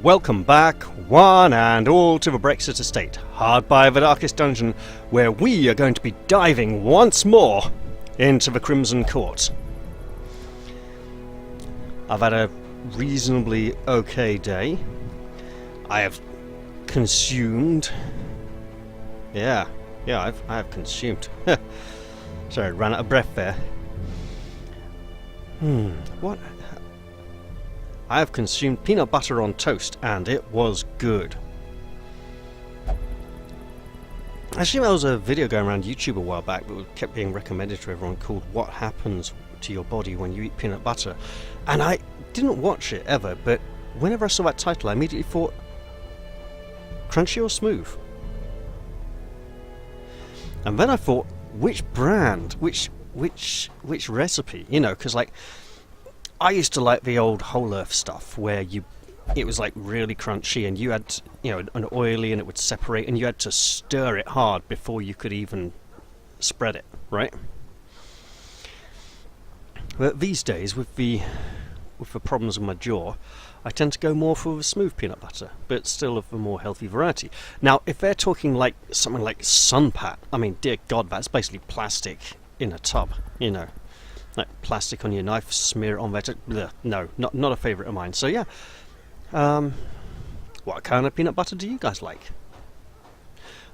Welcome back, one and all, to the Brexit Estate, hard by the darkest dungeon, where we are going to be diving once more into the Crimson Court. I've had a reasonably okay day. I have consumed... I have consumed. Sorry, I ran out of breath there. What? I have consumed peanut butter on toast, and it was good. Actually, there was a video going around YouTube a while back that kept being recommended to everyone called "What Happens to Your Body When You Eat Peanut Butter," and I didn't watch it ever, but whenever I saw that title I immediately thought, crunchy or smooth? And then I thought, which brand, which recipe, you know, because like I used to like the old Whole Earth stuff where it was like really crunchy and you had, you know, an oily and it would separate and you had to stir it hard before you could even spread it, right? But these days, with the problems with my jaw, I tend to go more for the smooth peanut butter, but still of a more healthy variety. Now, if they're talking like something like Sunpat, I mean, dear God, that's basically plastic in a tub, you know. Like plastic on your knife, smear it on there. No, not a favourite of mine. So yeah, what kind of peanut butter do you guys like?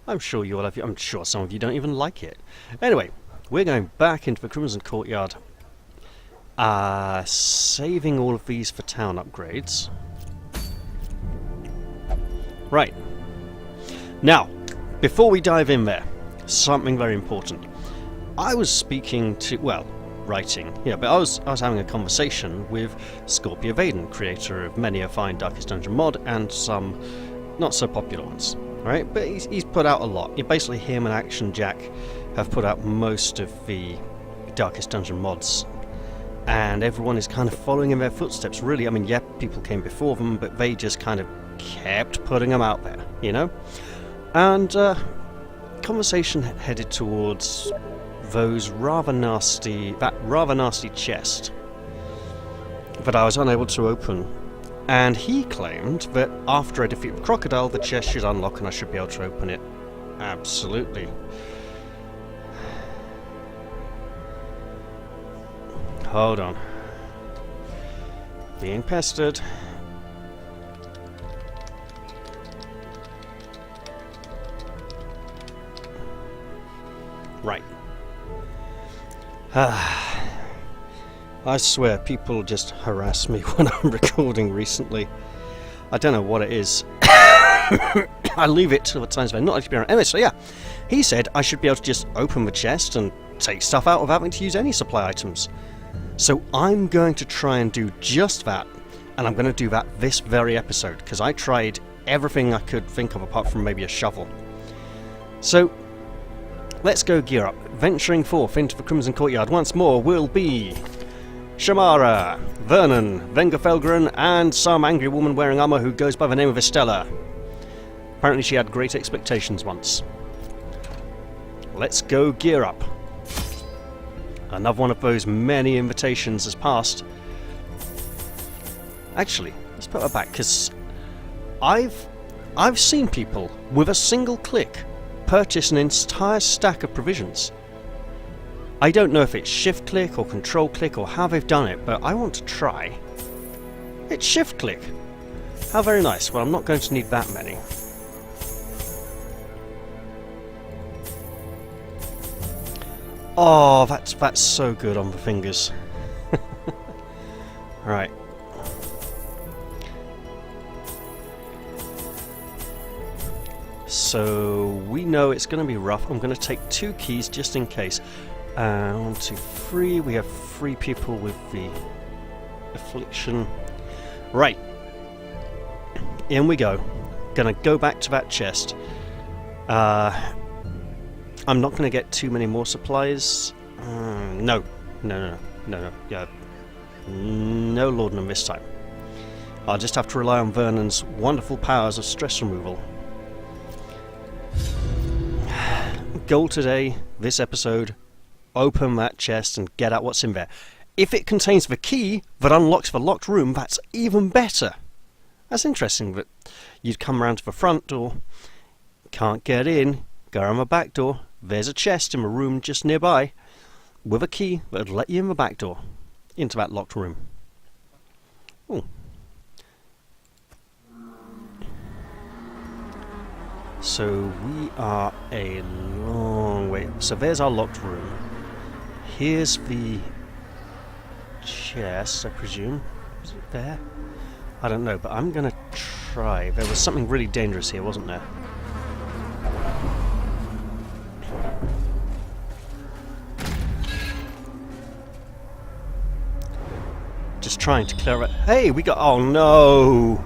I'm sure you all have. I'm sure some of you don't even like it. Anyway, we're going back into the Crimson Courtyard, saving all of these for town upgrades. Right. Now, before we dive in there, something very important. I was speaking to, writing, yeah, but I was having a conversation with Scorpio Vaden, creator of many a fine Darkest Dungeon mod and some not so popular ones, right? But he's put out a lot. Basically, him and Action Jack have put out most of the Darkest Dungeon mods, and everyone is kind of following in their footsteps, really. I mean, yeah, people came before them, but they just kind of kept putting them out there, you know? And conversation headed towards that rather nasty chest that I was unable to open, and he claimed that after I defeat the crocodile the chest should unlock and I should be able to open it. Absolutely. Hold on. Being pestered. Right. I swear, people just harass me when I'm recording recently. I don't know what it is. I leave it till the times when I'm not actually around. Anyway, so yeah, he said I should be able to just open the chest and take stuff out without having to use any supply items. So I'm going to try and do just that, and I'm going to do that this very episode, because I tried everything I could think of apart from maybe a shovel. So let's go gear up. Venturing forth into the Crimson Courtyard once more will be Shamara, Vernon, Vengerfelgren, and some angry woman wearing armour who goes by the name of Estella. Apparently she had great expectations once. Let's go gear up. Another one of those many invitations has passed. Actually, let's put that back, because I've seen people with a single click purchase an entire stack of provisions. I don't know if it's shift click or control click or how they've done it, but I want to try. It's shift click. How very nice. Well, I'm not going to need that many. Oh, that's so good on the fingers. Right. So we know it's going to be rough. I'm going to take 2 keys just in case. 1, 2, 3. We have 3 people with the affliction. Right. In we go. Gonna go back to that chest. I'm not going to get too many more supplies. No. Yeah. No laudanum this time. I'll just have to rely on Vernon's wonderful powers of stress removal. Goal today, this episode, open that chest and get out what's in there. If it contains the key that unlocks the locked room, that's even better. That's interesting that you'd come round to the front door, can't get in, go around the back door, there's a chest in a room just nearby, with a key that would let you in the back door, into that locked room. Ooh. So we are a long way. So there's our locked room. Here's the chest, I presume. Is it there? I don't know, but I'm gonna try. There was something really dangerous here, wasn't there? Just trying to clear it. Hey, we got... Oh, no!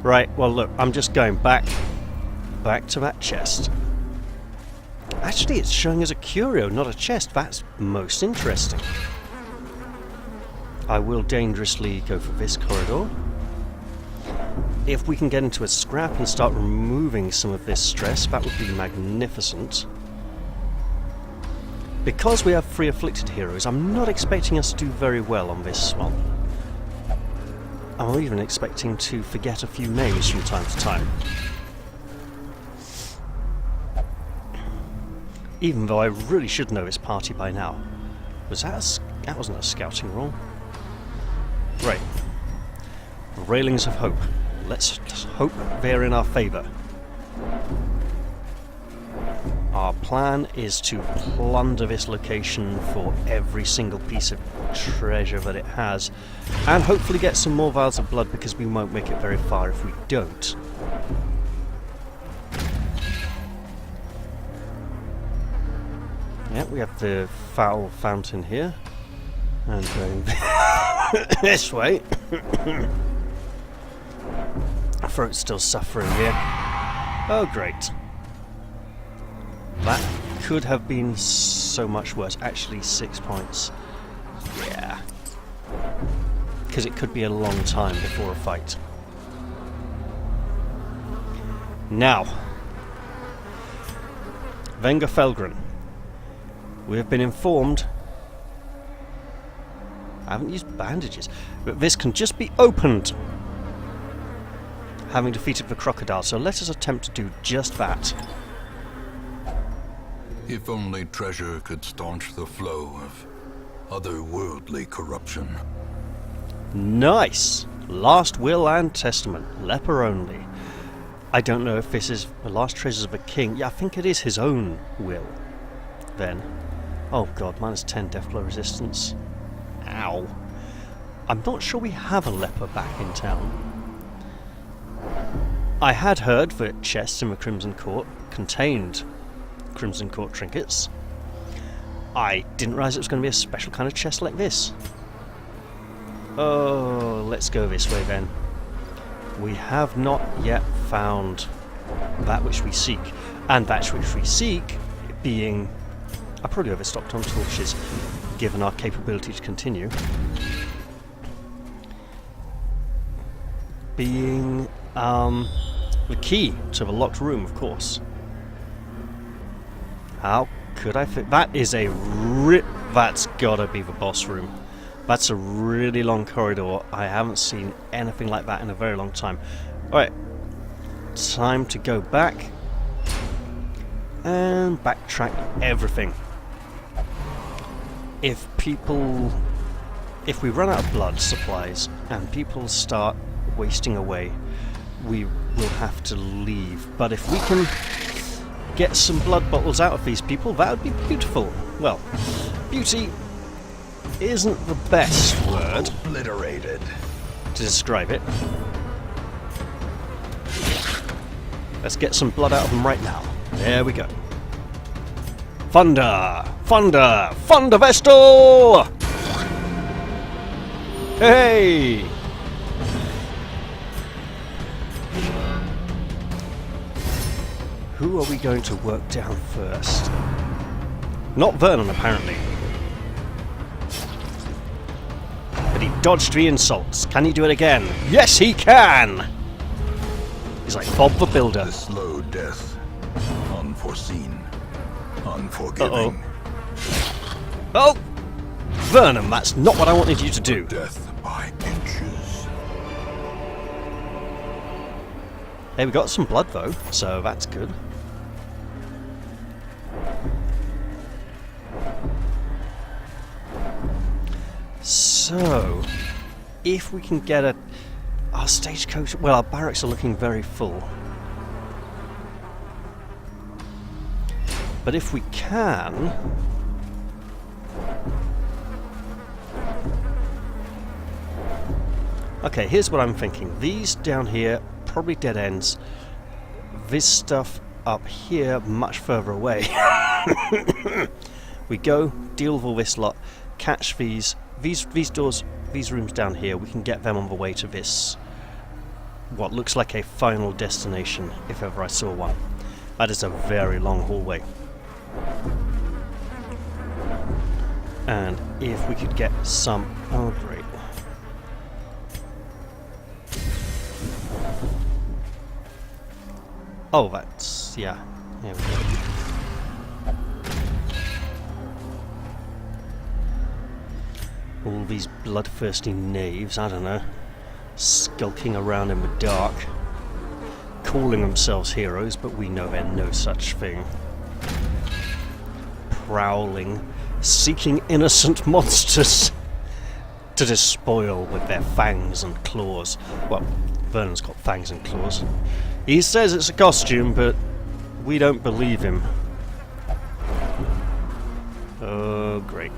Right, well, look, I'm just going back to that chest. Actually, it's showing as a curio, not a chest. That's most interesting. I will dangerously go for this corridor. If we can get into a scrap and start removing some of this stress, that would be magnificent. Because we have 3 afflicted heroes, I'm not expecting us to do very well on this one. I'm even expecting to forget a few names from time to time. Even though I really should know this party by now. That wasn't a scouting roll. Right. Railings of Hope. Let's hope they're in our favour. Our plan is to plunder this location for every single piece of treasure that it has, and hopefully get some more vials of blood, because we won't make it very far if we don't. Yeah, we have the foul fountain here, and going this way. Throat's still suffering here. Oh, great. That could have been so much worse. Actually, 6 points. Yeah. Because it could be a long time before a fight. Now. Venga Felgren. We have been informed... I haven't used bandages. But this can just be opened. Having defeated the crocodile. So let us attempt to do just that. If only treasure could staunch the flow of otherworldly corruption. Nice! Last will and testament. Leper only. I don't know if this is the last treasures of a king. Yeah, I think it is his own will. Then. Oh god, minus 10 death blow resistance. Ow. I'm not sure we have a leper back in town. I had heard that chests in the Crimson Court contained Crimson Court trinkets. I didn't realise it was going to be a special kind of chest like this. Oh, let's go this way then. We have not yet found that which we seek. And that which we seek being... I probably overstocked on torches, given our capability to continue. Being the key to the locked room, of course. How could I fit? That is a that's gotta be the boss room. That's a really long corridor. I haven't seen anything like that in a very long time. Alright. Time to go back and backtrack everything. If we run out of blood supplies and people start wasting away, we will have to leave. But if we can get some blood bottles out of these people, that would be beautiful. Well, beauty isn't the best word Obliterated to describe it. Let's get some blood out of them right now. There we go. Thunder! Thunder! Thunder Vestal! Hey! Who are we going to work down first? Not Vernon, apparently. But he dodged the insults. Can he do it again? Yes, he can! He's like Bob the Builder. the slow death, unforeseen, unforgiving. Oh! Vernon, that's not what I wanted you to do. Death by inches. Hey, we got some blood though, so that's good. So, if we can get our stagecoach, well, our barracks are looking very full. But if we can, okay, here's what I'm thinking. These down here, probably dead ends. This stuff up here, much further away. We go, deal with all this lot, catch these doors, these rooms down here. We can get them on the way to this, what looks like a final destination, if ever I saw one. That is a very long hallway. And if we could get some... oh, great. Oh, that's... yeah. Here we go. All these bloodthirsty knaves, I don't know, skulking around in the dark, calling themselves heroes, but we know they're no such thing. Prowling, seeking innocent monsters to despoil with their fangs and claws. Well, Vernon's got fangs and claws. He says it's a costume, but we don't believe him. Oh, great.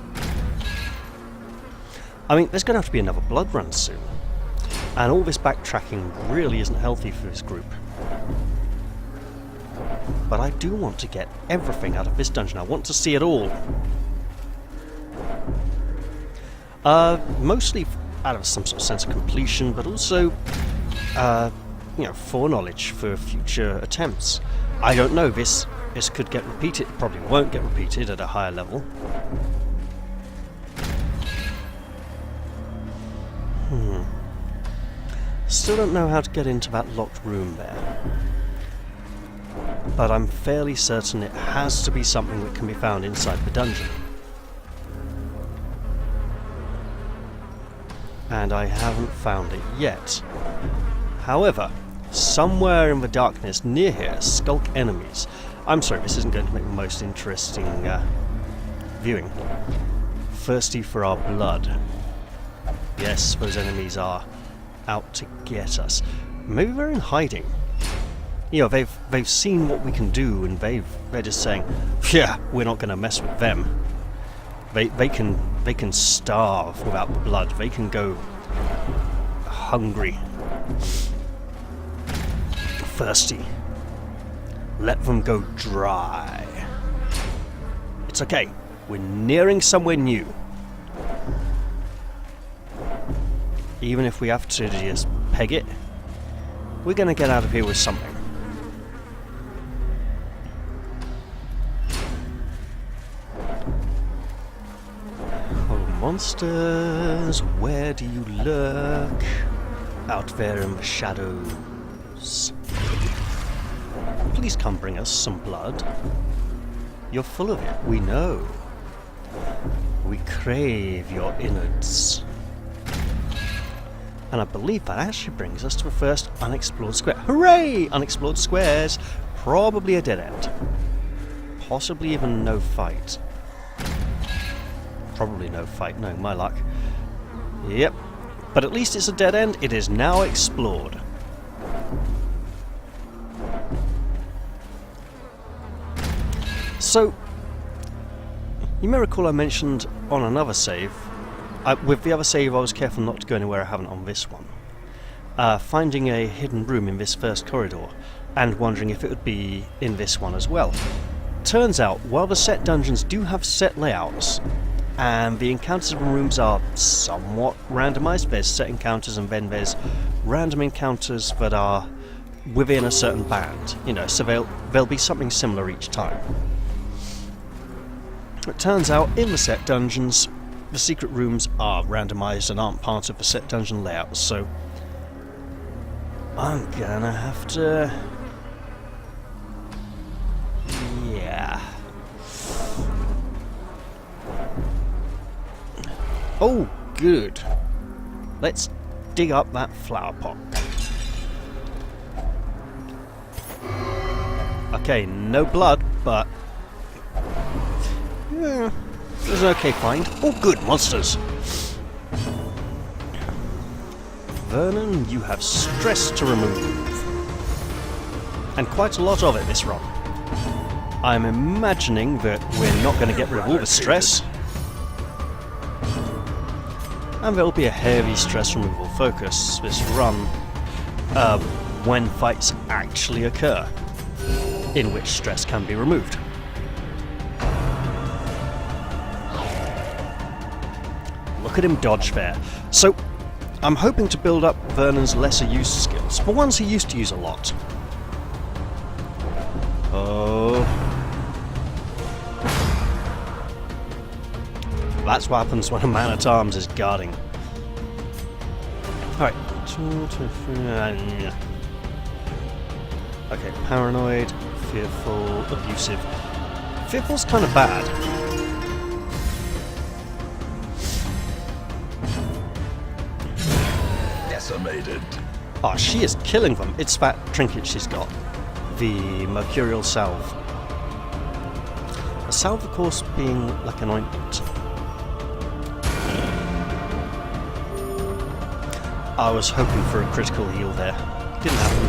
I mean, there's going to have to be another blood run soon. And all this backtracking really isn't healthy for this group. But I do want to get everything out of this dungeon. I want to see it all. Mostly out of some sort of sense of completion, but also, foreknowledge for future attempts. I don't know, this could get repeated, it probably won't get repeated at a higher level. Still don't know how to get into that locked room there. But I'm fairly certain it has to be something that can be found inside the dungeon. And I haven't found it yet. However, somewhere in the darkness near here skulk enemies. I'm sorry, this isn't going to make the most interesting viewing. Thirsty for our blood. Yes, those enemies are out to get us. Maybe they're in hiding. You know, they've seen what we can do, and they're just saying, yeah, we're not going to mess with them. They can starve without the blood. They can go hungry, thirsty. Let them go dry. It's okay. We're nearing somewhere new. Even if we have to just peg it, we're going to get out of here with something. Oh, monsters, where do you lurk? Out there in the shadows. Please come bring us some blood. You're full of it, we know. We crave your innards. And I believe that actually brings us to the first unexplored square. Hooray! Unexplored squares. Probably a dead end. Possibly even no fight. Probably no fight. No, my luck. Yep. But at least it's a dead end. It is now explored. So, you may recall I mentioned on another save, with the other save I was careful not to go anywhere I haven't on this one, finding a hidden room in this first corridor, and wondering if it would be in this one as well. Turns out, while the set dungeons do have set layouts, and the encounters in rooms are somewhat randomized, there's set encounters and then there's random encounters that are within a certain band, you know, so there'll be something similar each time. It turns out, in the set dungeons, the secret rooms are randomized and aren't part of the set dungeon layout, so I'm gonna have to... yeah. Oh, good. Let's dig up that flower pot. Okay, no blood, but... yeah, it was an okay find. Oh, good, monsters! Vernon, you have stress to remove. And quite a lot of it this run. I'm imagining that we're not going to get rid of all the stress. And there will be a heavy stress removal focus this run when fights actually occur, in which stress can be removed. Look at him dodge there. So, I'm hoping to build up Vernon's lesser use skills, for ones he used to use a lot. Oh. That's what happens when a man-at-arms is guarding. Alright. 2, 2, 3, okay, paranoid, fearful, abusive. Fearful's kind of bad. Decimated. Oh, she is killing them. It's that trinket she's got. The mercurial salve. A salve, of course, being like an ointment. I was hoping for a critical heal there. Didn't happen.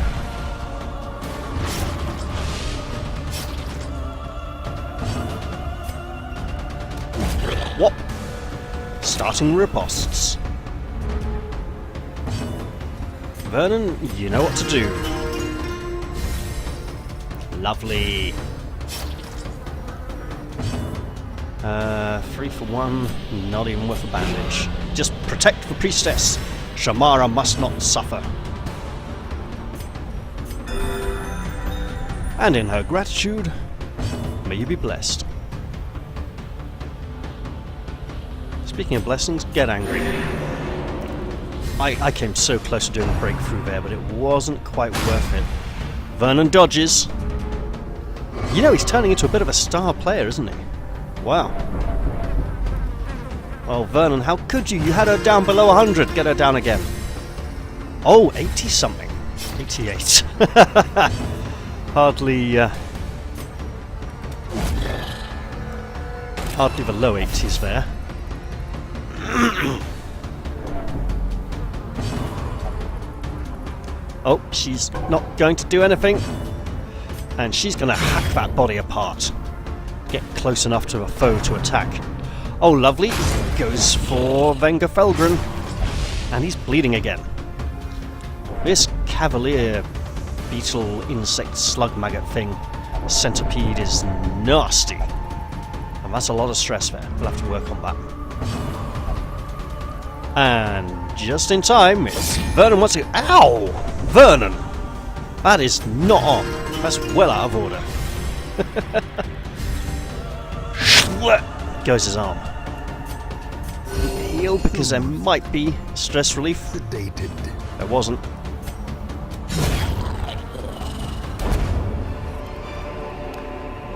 What? Starting riposts. Vernon, you know what to do. Lovely. 3 for 1, not even worth a bandage. Just protect the priestess. Shamara must not suffer. And in her gratitude, may you be blessed. Speaking of blessings, get angry. I came so close to doing a breakthrough there, but it wasn't quite worth it. Vernon dodges. You know, he's turning into a bit of a star player, isn't he? Wow. Oh, Vernon, how could you? You had her down below 100. Get her down again. Oh, 80-something. 88. Hardly the low 80s there. Oh, she's not going to do anything. And she's going to hack that body apart. Get close enough to a foe to attack. Oh, lovely. Goes for Venga Felgren. And he's bleeding again. This cavalier beetle insect slug maggot thing, centipede, is nasty. And that's a lot of stress there. We'll have to work on that. And just in time, it's Vernon wants to... Ow! Vernon! That is not on. That's well out of order. Goes his arm. Heal, because there might be stress relief. Sedated. There wasn't.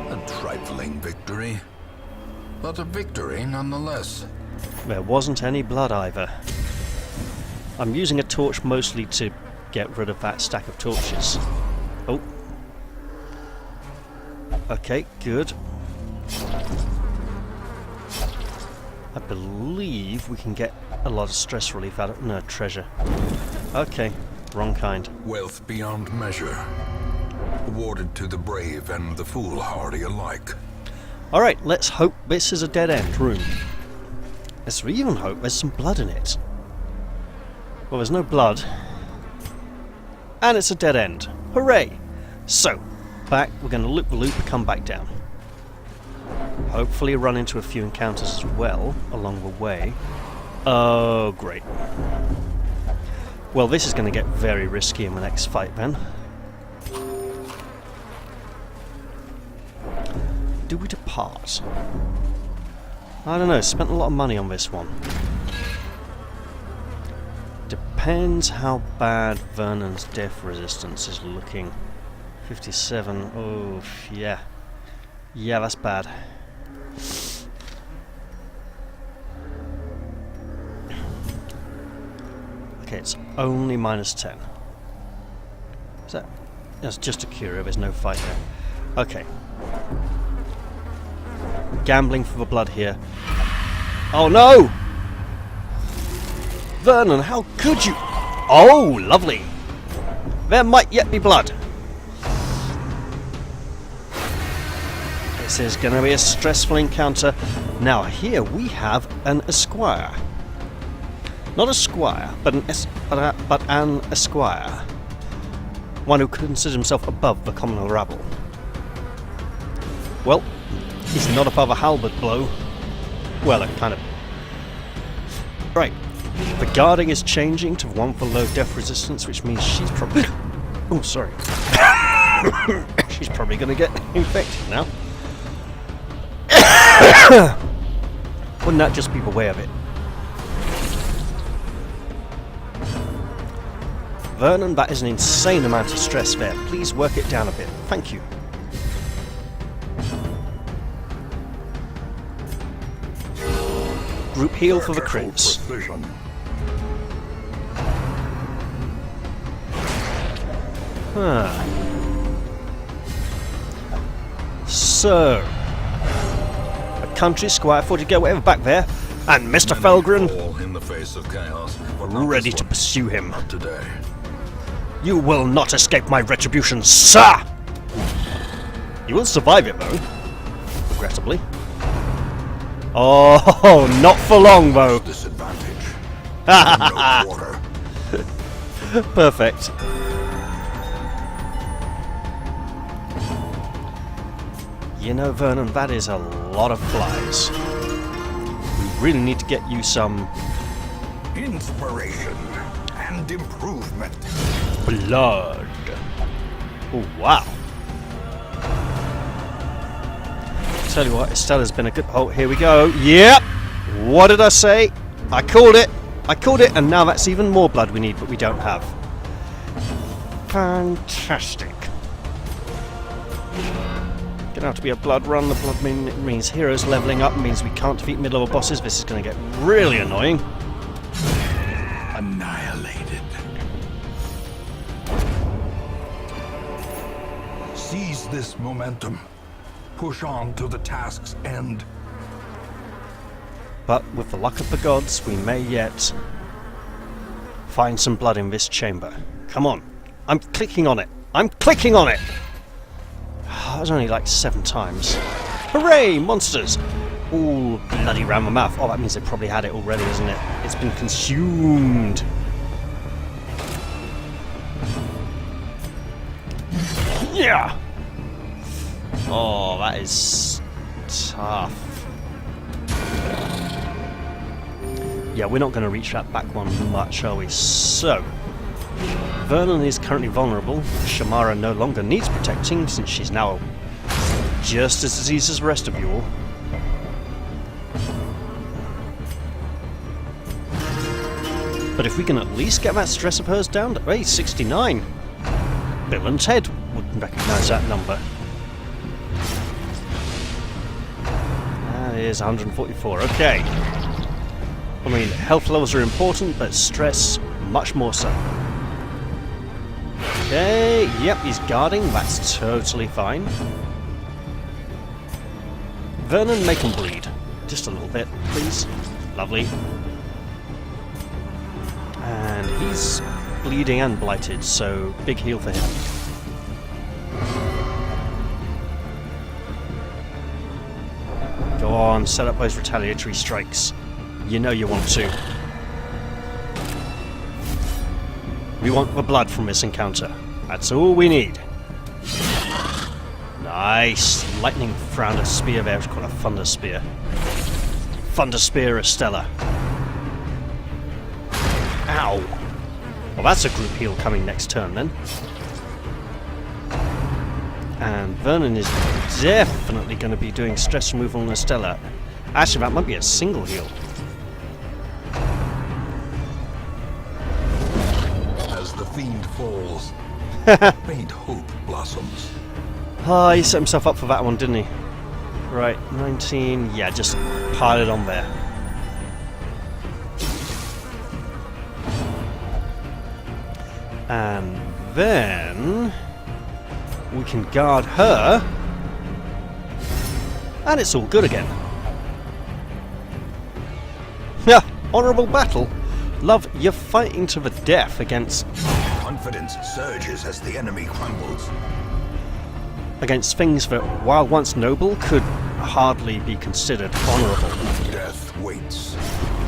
A trifling victory, but a victory nonetheless. There wasn't any blood either. I'm using a torch mostly to get rid of that stack of torches. Oh. Okay, good. I believe we can get a lot of stress relief out of... No, treasure. Okay, wrong kind. Wealth beyond measure, awarded to the brave and the foolhardy alike. Alright, let's hope this is a dead-end room. Let's even hope there's some blood in it. Well, there's no blood. And it's a dead end. Hooray! So, back, we're going to loop the loop, come back down. Hopefully run into a few encounters as well along the way. Oh, great. Well, this is going to get very risky in the next fight then. Do we depart? I don't know, spent a lot of money on this one. Depends how bad Vernon's death resistance is looking. 57, oh, yeah. Yeah, that's bad. Okay, it's only -10. Is that... That's just a curio, there's no fight there. Okay. Gambling for the blood here. Oh no! Vernon, how could you? Oh, lovely. There might yet be blood. This is going to be a stressful encounter. Now here we have an esquire. Not a squire, but an esquire. One who considers himself above the common rabble. Well, he's not above a halberd blow. Well, it kind of... Right. The guarding is changing to one for low death resistance, which means she's probably... Oh, sorry. She's probably going to get infected now. Wouldn't that just be the way of it? Vernon, that is an insane amount of stress there. Please work it down a bit. Thank you. Group heal for the crits. So, a country squire, 40 go whatever back there, and Mr. Felgren in the face of chaos, ready to pursue him. Not today. You will not escape my retribution, sir! You will survive it, though. Regrettably. Oh, not for long, though. Disadvantage. No quarter. Perfect. You know, Vernon, that is a lot of flies. We really need to get you some... Inspiration and improvement. blood. Oh, wow. Tell you what, Estella's been a good... Oh, here we go. Yep! What did I say? I called it. I called it, and now that's even more blood we need, but we don't have. Fantastic. Gonna have to be a blood run. The blood means heroes leveling up, means we can't defeat mid-level bosses. This is gonna get really annoying. Annihilated. Seize this momentum. Push on to the task's end. But with the luck of the gods, we may yet find some blood in this chamber. Come on. I'm clicking on it. I'm clicking on it! That was only like 7 times. Hooray! Monsters! All bloody round the mouth. Oh, that means they probably had it already, isn't it? It's been consumed. Yeah! Oh, that is tough. Yeah, we're not going to reach that back one much, are we? So, Vernon is currently vulnerable. Shamara no longer needs protecting since she's now just as diseased as the rest of you all. But if we can at least get that stress of hers down to 69. Bill and Ted wouldn't recognise that number. That is 144, okay. I mean, health levels are important, but stress much more so. Okay, yep, he's guarding, that's totally fine. Vernon, make him bleed. Just a little bit, please. Lovely. And he's bleeding and blighted, so big heal for him. Go on, set up those retaliatory strikes. You know you want to. We want the blood from this encounter. That's all we need. Nice. Lightning frown a spear there. It's called a thunder spear. Thunder spear Estella. Ow. Well, that's a group heal coming next turn then. And Vernon is definitely going to be doing stress removal on Estella. Actually, that might be a single heal. As the fiend falls, faint hope blossoms. Ah, he set himself up for that one, didn't he? Right, 19. Yeah, just pile it on there. And then we can guard her And it's all good again. Yeah, honourable battle. Love, you're fighting to the death against... Confidence surges as the enemy crumbles. Against things that, while once noble, could hardly be considered honourable. Death waits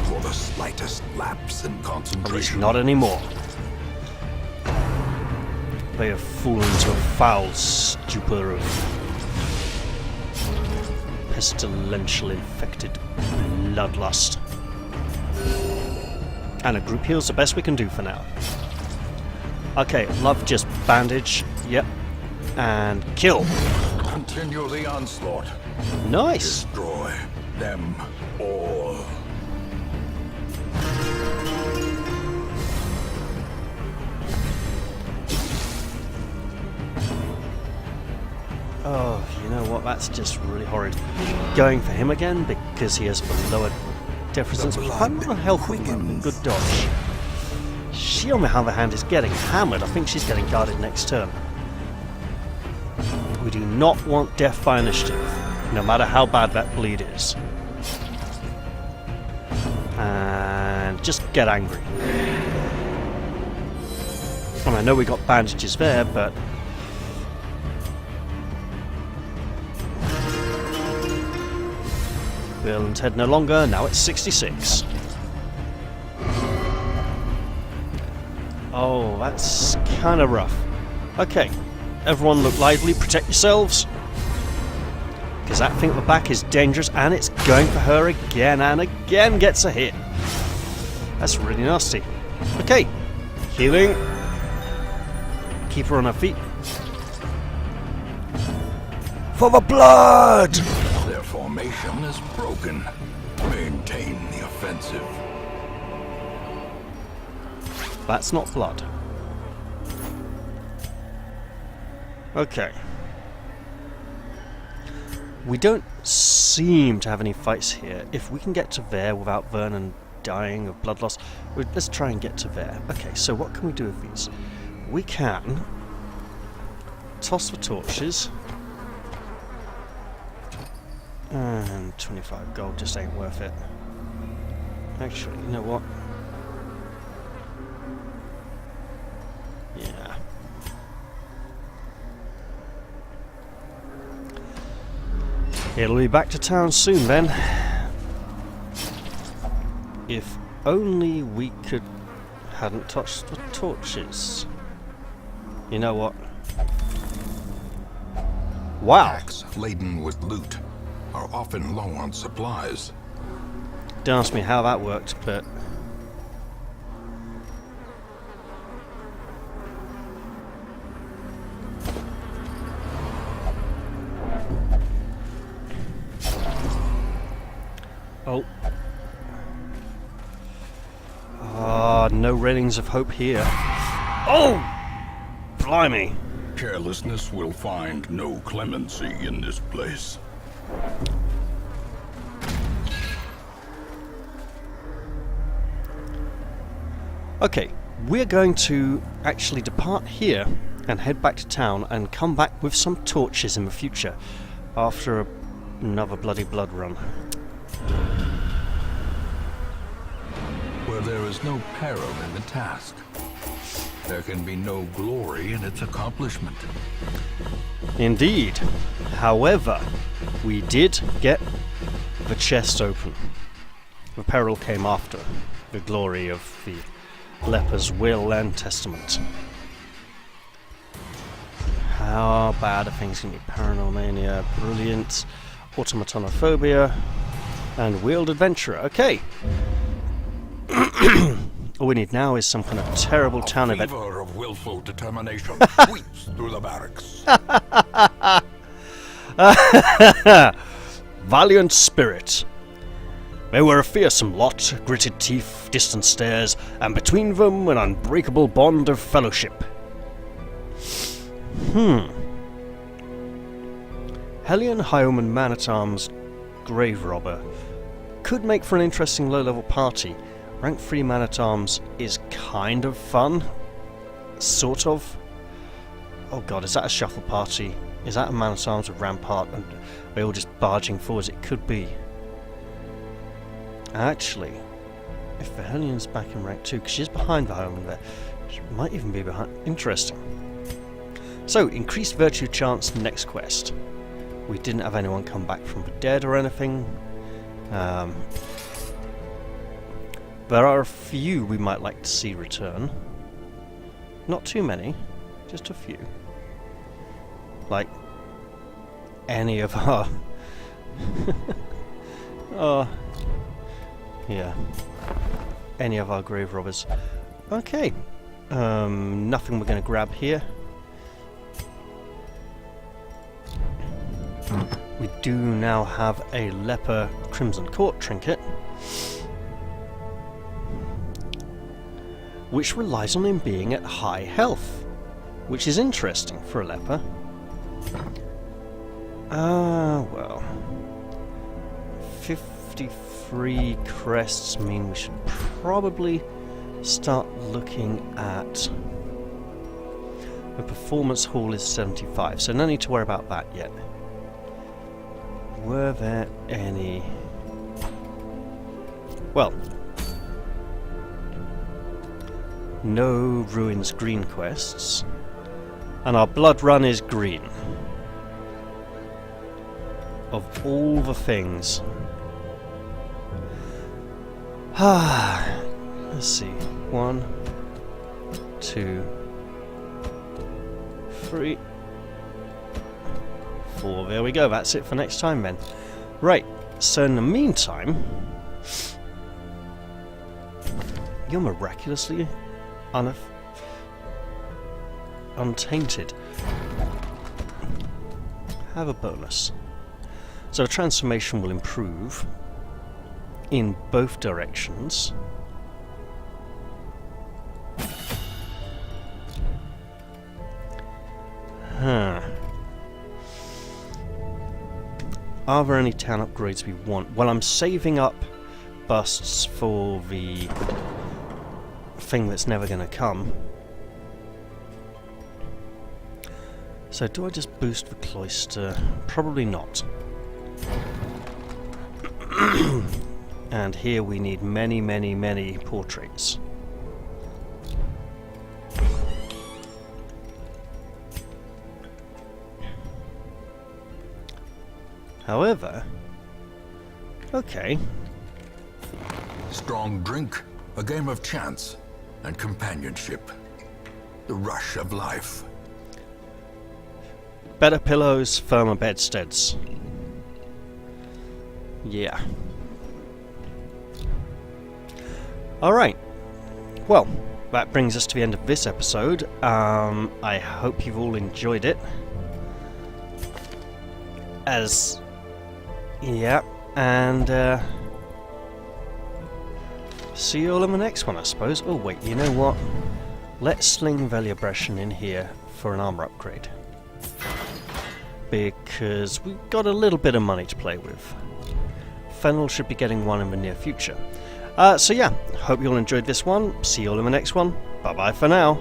for the slightest lapse in At least concentration. not anymore. They have fallen into a foul stupor of pestilential infected bloodlust. And a group heal's the best we can do for now. Okay, love, just bandage. Yep. And kill. Continue the onslaught. Nice. Destroy them all. Oh, you know what? That's just really horrid. Going for him again because he has the lower death resistance. I'm not a health weaken. Good dodge. She, on the other hand, is getting hammered. I think she's getting guarded next turn. We do not want death by initiative, no matter how bad that bleed is. And just get angry. And I know we got bandages there, but Bill and Ted no longer. Now it's 66. Oh, that's kind of rough. Okay, everyone look lively, protect yourselves. Because that thing at the back is dangerous, and it's going for her again, and again gets a hit. That's really nasty. Okay, healing. Keep her on her feet. For the blood! Their formation is broken. Maintain the offensive. That's not blood. Okay. We don't seem to have any fights here. If we can get to there without Vernon dying of blood loss, let's try and get to there. Okay, so what can we do with these? We can toss the torches. And 25 gold just ain't worth it. Actually, you know what? Yeah. It'll be back to town soon then. If only we hadn't touched the torches. You know what? Wow. Packs laden with loot are often low on supplies. Don't ask me how that worked, but oh. Ah, no railings of hope here. Oh! Blimey. Carelessness will find no clemency in this place. Okay, we're going to actually depart here and head back to town and come back with some torches in the future after another bloody blood run. Where there is no peril in the task, there can be no glory in its accomplishment. Indeed. However, we did get the chest open. The peril came after the glory of the leper's will and testament. How bad are things going to be? Paranormania, brilliant, automatonophobia, and wheeled adventurer. Okay. All we need now is some kind of terrible town event. Fever of willful determination sweeps through the barracks. Valiant spirit. They were a fearsome lot, gritted teeth, distant stares, and between them an unbreakable bond of fellowship. Hellion Highwayman Man-at-Arms Grave Robber could make for an interesting low-level party. Rank 3 Man-at-Arms is kind of fun. Sort of. Oh god, is that a shuffle party? Is that a man-at-arms with Rampart and they all just barging forwards? It could be. Actually, if the Hellion's back in rank 2, because she's behind the Hellman there, she might even be behind. Interesting. So, increased virtue chance next quest. We didn't have anyone come back from the dead or anything. There are a few we might like to see return. Not too many, just a few. Like any of our yeah, any of our grave robbers. Okay, nothing we're going to grab here. We do now have a leper Crimson Court trinket, which relies on him being at high health, which is interesting for a leper. Well, 53 crests mean we should probably start looking at... The performance hall is 75, so no need to worry about that yet. Were there any... Well, no Ruins Green quests, and our blood run is green. Of all the things. Let's see. 1, 2, 3, 4. There we go. That's it for next time then. Right. So in the meantime, you're miraculously untainted. Have a bonus. So the transformation will improve in both directions. Are there any town upgrades we want? Well, I'm saving up busts for the thing that's never going to come. So do I just boost the cloister? Probably not. And here we need many, many, many portraits. However, okay. Strong drink, a game of chance, and companionship. The rush of life. Better pillows, firmer bedsteads. Yeah. Alright. Well, that brings us to the end of this episode. I hope you've all enjoyed it. Yeah, and see you all in the next one, I suppose. Oh wait, you know what? Let's sling Veliabression in here for an armor upgrade. Because we've got a little bit of money to play with. Fennel should be getting one in the near future. So yeah, hope you all enjoyed this one. See you all in the next one. Bye bye for now.